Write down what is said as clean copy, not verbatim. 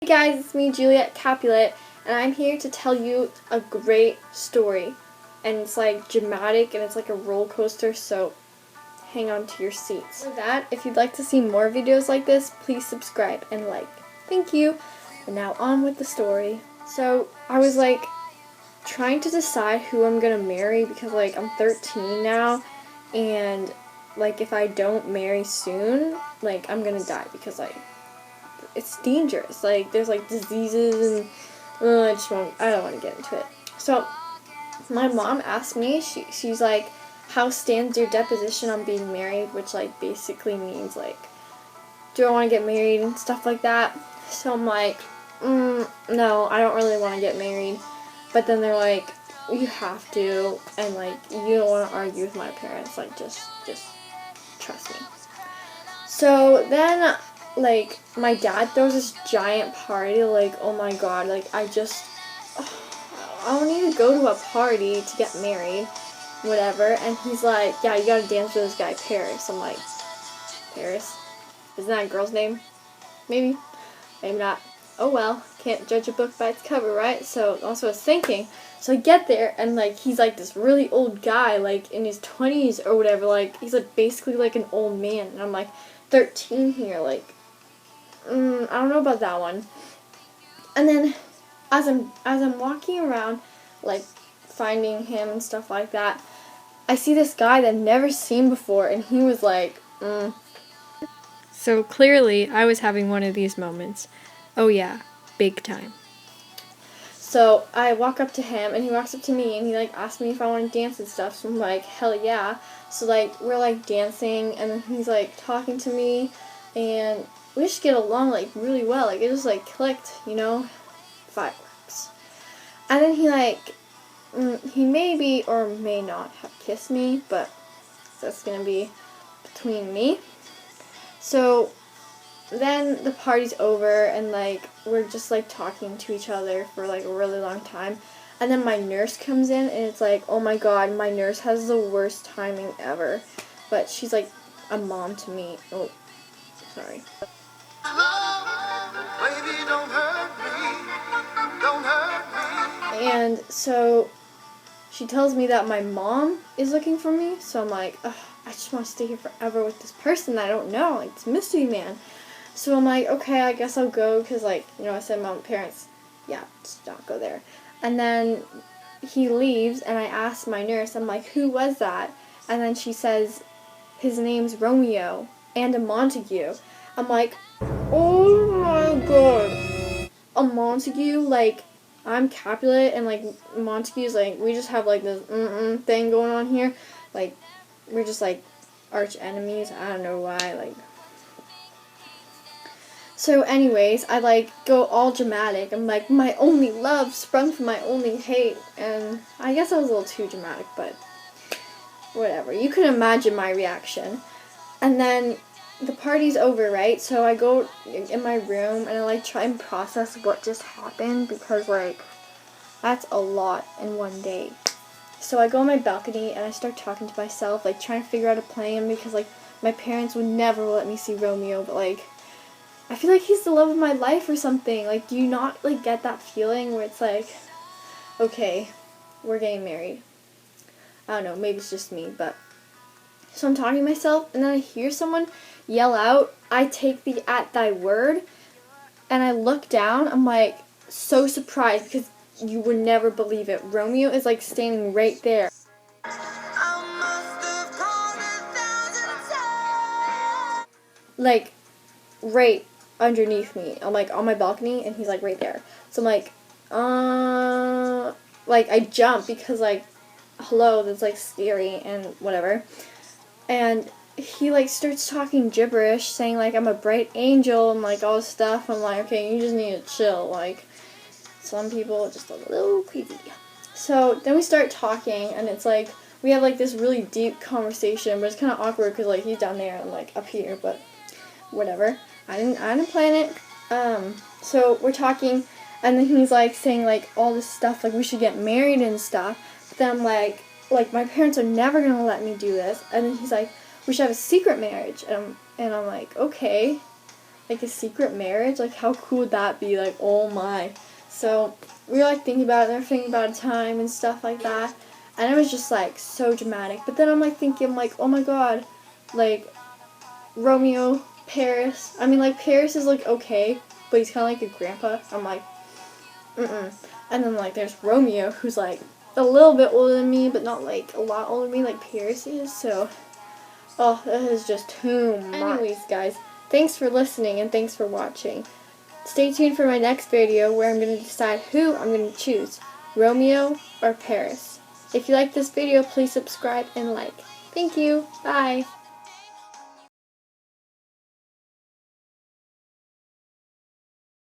Hey guys, it's me, Juliet Capulet, and I'm here to tell you a great story. And it's like dramatic and it's like a roller coaster, so hang on to your seats. For that, if you'd like to see more videos like this, please subscribe and like. Thank you. And now on with the story. So I was like trying to decide who I'm gonna marry because like I'm 13 now, and like if I don't marry soon, like I'm gonna die because like it's dangerous. Like there's like diseases and I don't want to get into it. So my mom asked me, she's like, how stands your deposition on being married, which like basically means like, do I want to get married and stuff like that. So I'm like, no, I don't really want to get married. But then they're like, you have to, and like you don't want to argue with my parents, like just trust me. So then like my dad throws this giant party, like oh my god, like I don't need to go to a party to get married, whatever. And he's like, yeah, you gotta dance with this guy Paris. I'm like, Paris? Isn't that a girl's name? Maybe, maybe not. Oh well, can't judge a book by its cover, right? So that's what I was thinking. So I get there and like he's like this really old guy, like in his 20s or whatever, like he's like basically like an old man, and I'm like 13 here, like I don't know about that one. And then as I'm walking around, like finding him and stuff like that, I see this guy that I've never seen before, and he was like, So clearly, I was having one of these moments. Oh yeah, big time. So I walk up to him, and he walks up to me, and he like asked me if I want to dance and stuff. So I'm like, hell yeah. So like we're like dancing, and then he's like talking to me, and we just get along like really well. Like it just like clicked, you know, fireworks. And then he like he maybe or may not have kissed me, but that's gonna be between me. So then the party's over, and like we're just like talking to each other for like a really long time. And then my nurse comes in, and it's like, oh my god, my nurse has the worst timing ever. But she's like a mom to me. Oh, sorry. Baby, don't hurt me. Don't hurt me. And so she tells me that my mom is looking for me. So I'm like, ugh, I just want to stay here forever with this person that I don't know, like this mystery man. So I'm like, okay, I guess I'll go, because like, you know, I said my parents, yeah, just don't go there. And then he leaves, and I asked my nurse, I'm like, who was that? And then she says, his name's Romeo and a Montague. I'm like, oh my god, a Montague? Like, I'm Capulet, and like Montague's like, we just have like this thing going on here. Like, we're just like arch enemies. I don't know why, like. So anyways, I like go all dramatic. I'm like, my only love sprung from my only hate. And I guess I was a little too dramatic, but whatever. You can imagine my reaction. And then the party's over, right? So I go in my room and I like try and process what just happened, because like that's a lot in one day. So I go on my balcony and I start talking to myself, like trying to figure out a plan, because like my parents would never let me see Romeo, but like I feel like he's the love of my life or something. Like, do you not, like, get that feeling where it's like, okay, we're getting married? I don't know, maybe it's just me, but. So I'm talking to myself, and then I hear someone yell out, I take thee at thy word, and I look down, I'm like, so surprised, because you would never believe it. Romeo is, like, standing right there. Like, right underneath me. I'm like on my balcony, and he's like right there. So I'm like, like I jump, because like, hello, that's like scary and whatever. And he like starts talking gibberish, saying like I'm a bright angel and like all this stuff. I'm like, okay, you just need to chill. Like, some people are just a little crazy. So then we start talking, and it's like we have like this really deep conversation, but it's kind of awkward because like he's down there and I'm like up here, but whatever. I didn't plan it. So we're talking, and then he's like saying like all this stuff, like we should get married and stuff. But then I'm like my parents are never gonna let me do this. And then he's like, we should have a secret marriage. And I'm like, okay. like a secret marriage. Like, how cool would that be? Like, oh my. So we were like thinking about it, and they were thinking about a time and stuff like that. And it was just like so dramatic. But then I'm like thinking, like, oh my god, like Romeo, Paris. I mean, like, Paris is like okay, but he's kind of like a grandpa. I'm like, And then like there's Romeo, who's like a little bit older than me, but not like a lot older than me, like Paris is. So, oh, that is just too much. Anyways, guys, thanks for listening and thanks for watching. Stay tuned for my next video where I'm going to decide who I'm going to choose, Romeo or Paris. If you like this video, please subscribe and like. Thank you. Bye.